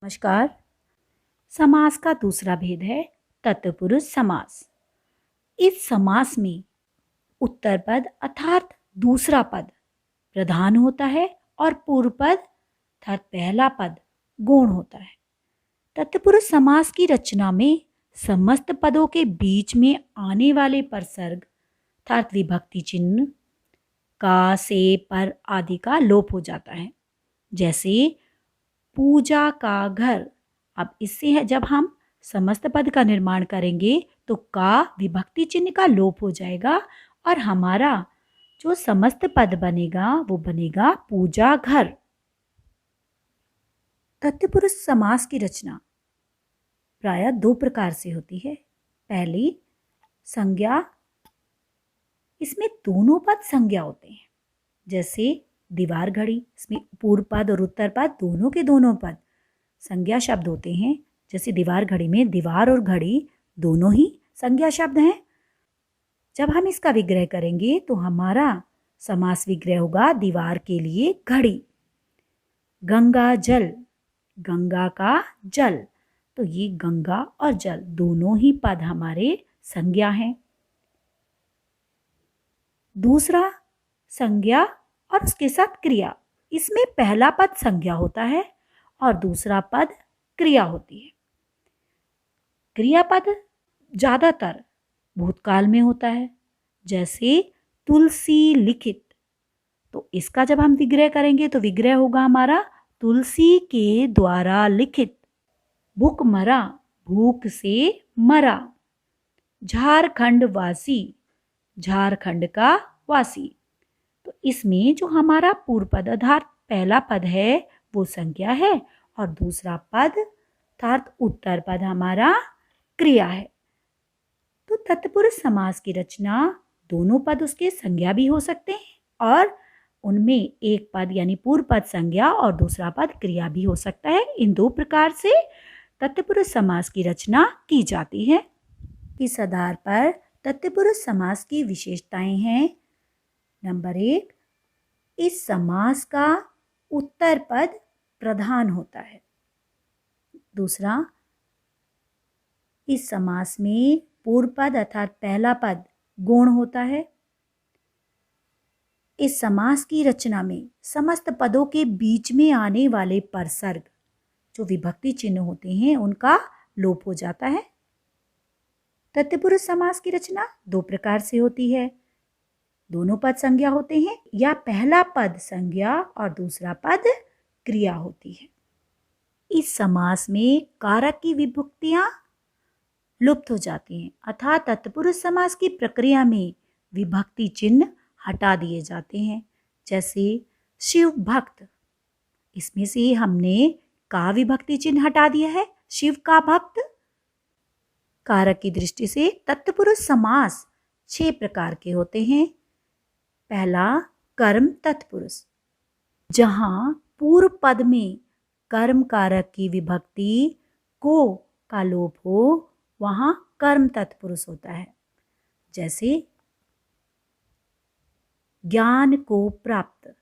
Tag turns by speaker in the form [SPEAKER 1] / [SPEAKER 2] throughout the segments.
[SPEAKER 1] नमस्कार। समास का दूसरा भेद है तत्पुरुष समास। इस समास में उत्तर पद अर्थात दूसरा पद प्रधान होता है और पूर्व पद अर्थात पहला पद गौण होता है। तत्पुरुष समास की रचना में समस्त पदों के बीच में आने वाले परसर्ग अर्थात विभक्ति चिन्ह का, से, पर आदि का लोप हो जाता है। जैसे पूजा का घर। अब इससे है जब हम समस्त पद का निर्माण करेंगे तो का विभक्ति चिन्ह का लोप हो जाएगा और हमारा जो समस्त पद बनेगा वो बनेगा पूजा घर। तत्पुरुष समास की रचना प्रायः दो प्रकार से होती है। पहली संज्ञा, इसमें दोनों पद संज्ञा होते हैं। जैसे दीवार घड़ी, इसमें पूर्व पद और उत्तर पद दोनों के दोनों पद संज्ञा शब्द होते हैं। जैसे दीवार घड़ी में दीवार और घड़ी दोनों ही संज्ञा शब्द हैं। जब हम इसका विग्रह करेंगे तो हमारा समास विग्रह होगा दीवार के लिए घड़ी। गंगा जल, गंगा का जल, तो ये गंगा और जल दोनों ही पद हमारे संज्ञा हैं। दूसरा संज्ञा और उसके साथ क्रिया, इसमें पहला पद संज्ञा होता है और दूसरा पद क्रिया होती है। क्रियापद ज्यादातर भूतकाल में होता है। जैसे तुलसी लिखित, तो इसका जब हम विग्रह करेंगे तो विग्रह होगा हमारा तुलसी के द्वारा लिखित। भूख मरा, भूख से मरा। झारखंड वासी, झारखंड का वासी। तो इसमें जो हमारा पूर्व पद अर्थात पहला पद है वो संज्ञा है और दूसरा पद अर्थात उत्तर पद हमारा क्रिया है। तो तत्पुरुष समास की रचना दोनों पद उसके संज्ञा भी हो सकते हैं और उनमें एक पद यानी पूर्व पद संज्ञा और दूसरा पद क्रिया भी हो सकता है। इन दो प्रकार से तत्पुरुष समास की रचना की जाती है। इस आधार पर तत्पुरुष समास की विशेषताएं हैं। नंबर 1, इस समास का उत्तर पद प्रधान होता है। दूसरा, इस समास में पूर्व पद अर्थात पहला पद गौण होता है। इस समास की रचना में समस्त पदों के बीच में आने वाले परसर्ग जो विभक्ति चिन्ह होते हैं उनका लोप हो जाता है। तत्पुरुष समास की रचना दो प्रकार से होती है। दोनों पद संज्ञा होते हैं या पहला पद संज्ञा और दूसरा पद क्रिया होती है। इस समास में कारक की विभक्तियां लुप्त हो जाती हैं अर्थात तत्पुरुष समास की प्रक्रिया में विभक्ति चिन्ह हटा दिए जाते हैं। जैसे शिव भक्त, इसमें से हमने का विभक्ति चिन्ह हटा दिया है, शिव का भक्त। कारक की दृष्टि से तत्पुरुष समास 6 प्रकार के होते हैं। पहला कर्म तत्पुरुष, जहां पूर्व पद में कर्म कारक की विभक्ति को का लोप हो वहां कर्म तत्पुरुष होता है। जैसे ज्ञान को प्राप्त,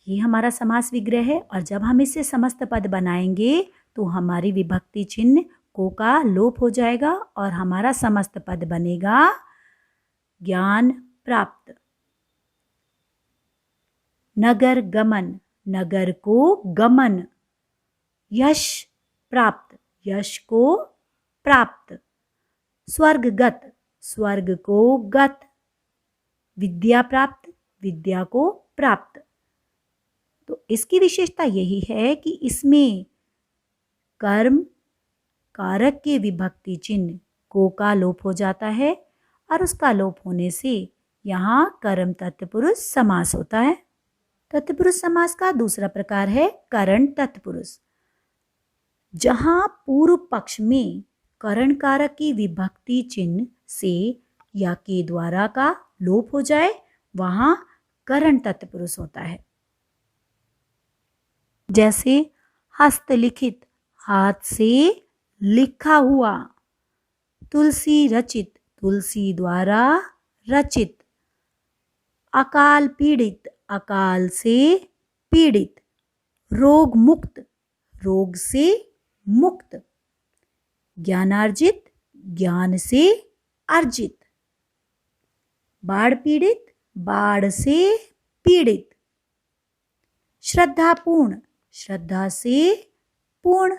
[SPEAKER 1] ये हमारा समास विग्रह है और जब हम इससे समस्त पद बनाएंगे तो हमारी विभक्ति चिन्ह को का लोप हो जाएगा और हमारा समस्त पद बनेगा ज्ञान प्राप्त। नगर गमन, नगर को गमन। यश प्राप्त, यश को प्राप्त। स्वर्गगत, स्वर्ग को गत। विद्या प्राप्त, विद्या को प्राप्त। तो इसकी विशेषता यही है कि इसमें कर्म कारक के विभक्ति चिन्ह को का लोप हो जाता है और उसका लोप होने से यहाँ कर्म तत्पुरुष समास होता है। तत्पुरुष समास का दूसरा प्रकार है करण तत्पुरुष, जहां पूर्व पक्ष में करण कारक की विभक्ति चिन्ह से या के द्वारा का लोप हो जाए वहां करण तत्पुरुष होता है। जैसे हस्तलिखित, हाथ से लिखा हुआ। तुलसी रचित, तुलसी द्वारा रचित। अकाल पीड़ित, अकाल से पीड़ित। रोग मुक्त, रोग से मुक्त, ज्ञानार्जित, ज्ञान से अर्जित, बाढ़ पीड़ित, बाढ़ से पीड़ित, श्रद्धापूर्ण, श्रद्धा से पूर्ण,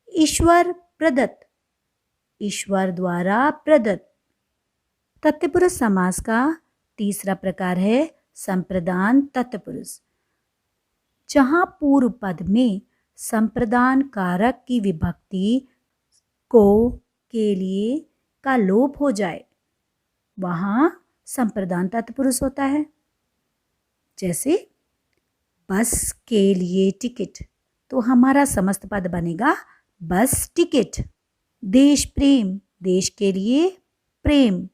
[SPEAKER 1] ईश्वर प्रदत्त, ईश्वर द्वारा प्रदत्त। तत्पुरुष समास का तीसरा प्रकार है संप्रदान तत्पुरुष। जहाँ पूर्व पद में संप्रदान कारक की विभक्ति को, के लिए का लोप हो जाए, वहाँ संप्रदान तत्पुरुष होता है। जैसे बस के लिए टिकट, तो हमारा समस्त पद बनेगा बस टिकट। देश प्रेम, देश के लिए प्रेम।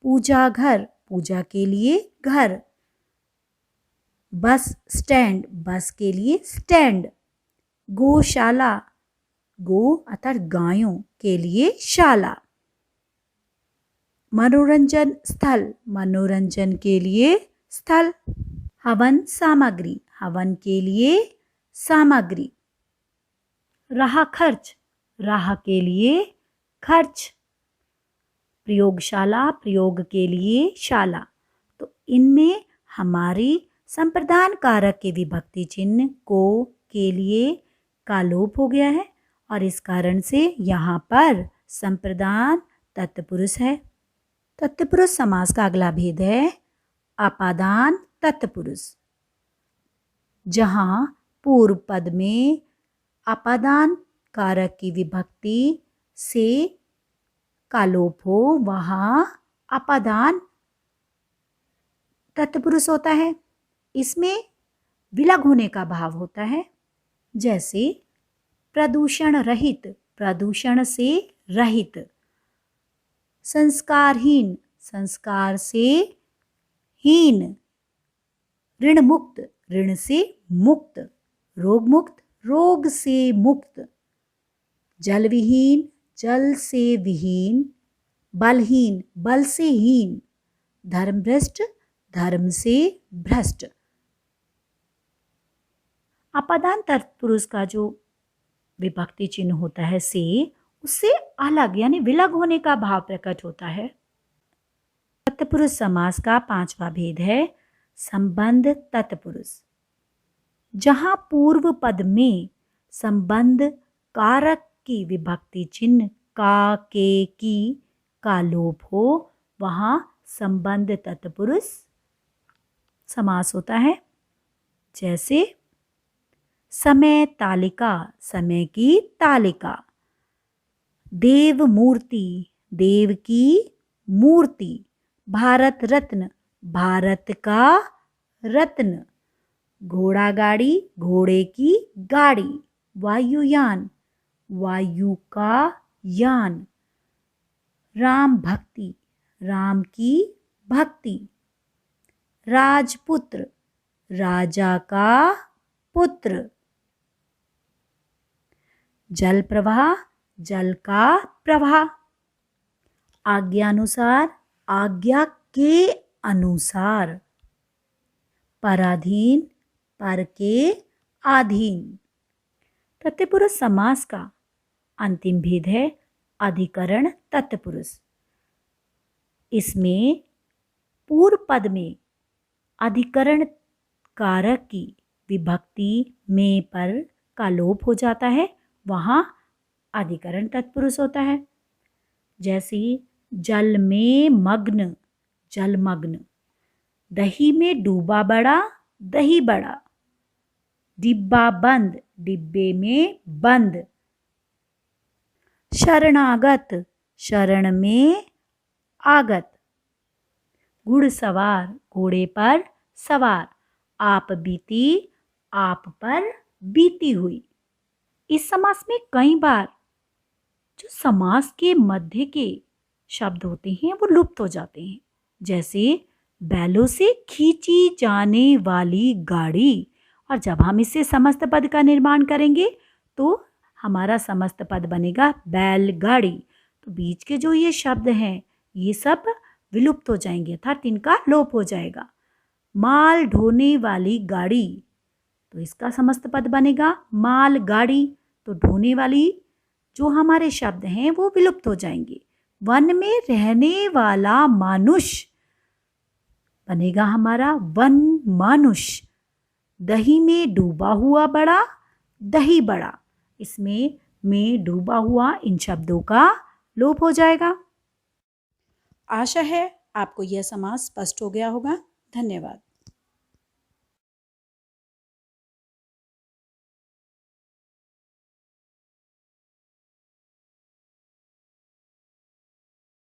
[SPEAKER 1] पूजा घर, पूजा के लिए घर। बस स्टैंड, बस के लिए स्टैंड। गौशाला, गो अर्थात गायों के लिए शाला। मनोरंजन स्थल, मनोरंजन के लिए स्थल। हवन सामग्री, हवन के लिए सामग्री। राह खर्च, राह के लिए खर्च। प्रयोगशाला, प्रयोग के लिए शाला। तो इनमें हमारी संप्रदान कारक के विभक्ति चिन्ह को, के लिए का लोप हो गया है और इस कारण से यहाँ पर संप्रदान तत्पुरुष है। तत्पुरुष समास का अगला भेद है अपादान तत्पुरुष। जहाँ पूर्व पद में अपादान कारक की विभक्ति से का लोप हो, वहाँ अपादान तत्पुरुष होता है। इसमें विलग होने का भाव होता है। जैसे प्रदूषण रहित, प्रदूषण से रहित। संस्कारहीन, संस्कार से हीन। ऋण मुक्त, ऋण से मुक्त। रोग मुक्त, रोग से मुक्त। जल विहीन, जल से विहीन। बलहीन, बल से हीन। धर्म भ्रष्ट, धर्म से भ्रष्ट। अपादान तत्पुरुष का जो विभक्ति चिन्ह होता है से, उससे अलग यानी विलग होने का भाव प्रकट होता है। तत्पुरुष समास का पांचवा भेद है संबंध तत्पुरुष। जहाँ पूर्व पद में संबंध कारक की विभक्ति चिन्ह का, के, की का लोप हो, वहाँ संबंध तत्पुरुष समास होता है। जैसे समय तालिका, समय की तालिका। देव मूर्ति, देव की मूर्ति। भारत रत्न, भारत का रत्न। घोड़ा गाड़ी, घोड़े की गाड़ी। वायुयान, वायु का यान। राम भक्ति, राम की भक्ति। राजपुत्र, राजा का पुत्र। जल प्रवाह, जल का प्रवाह। आज्ञानुसार, आज्ञा के अनुसार। पराधीन, पर के अधीन। तत्पुरुष समास का अंतिम भेद है अधिकरण तत्पुरुष। इसमें पूर्व पद में अधिकरण कारक की विभक्ति में पर का लोप हो जाता है, वहाँ अधिकरण तत्पुरुष होता है। जैसे जल में मग्न, जलमग्न। दही में डूबा बड़ा, दही बड़ा। डिब्बा बंद, डिब्बे में बंद। शरणागत, शरण में आगत। घुड़सवार, घोड़े पर सवार। आप बीती, आप पर बीती हुई। इस समास में कई बार जो समास के मध्य के शब्द होते हैं वो लुप्त हो जाते हैं। जैसे बैलों से खींची जाने वाली गाड़ी, और जब हम इससे समस्त पद का निर्माण करेंगे तो हमारा समस्त पद बनेगा बैलगाड़ी। तो बीच के जो ये शब्द हैं ये सब विलुप्त हो जाएंगे, अर्थात इनका लोप हो जाएगा। माल ढोने वाली गाड़ी, तो इसका समस्त पद बनेगा माल गाड़ी। तो ढोने वाली जो हमारे शब्द हैं वो विलुप्त हो जाएंगे। वन में रहने वाला मानुष बनेगा हमारा वन मानुष। दही में डूबा हुआ बड़ा, दही बड़ा। इसमें में डूबा हुआ इन शब्दों का लोप हो जाएगा। आशा है आपको यह समास स्पष्ट हो गया होगा। धन्यवाद।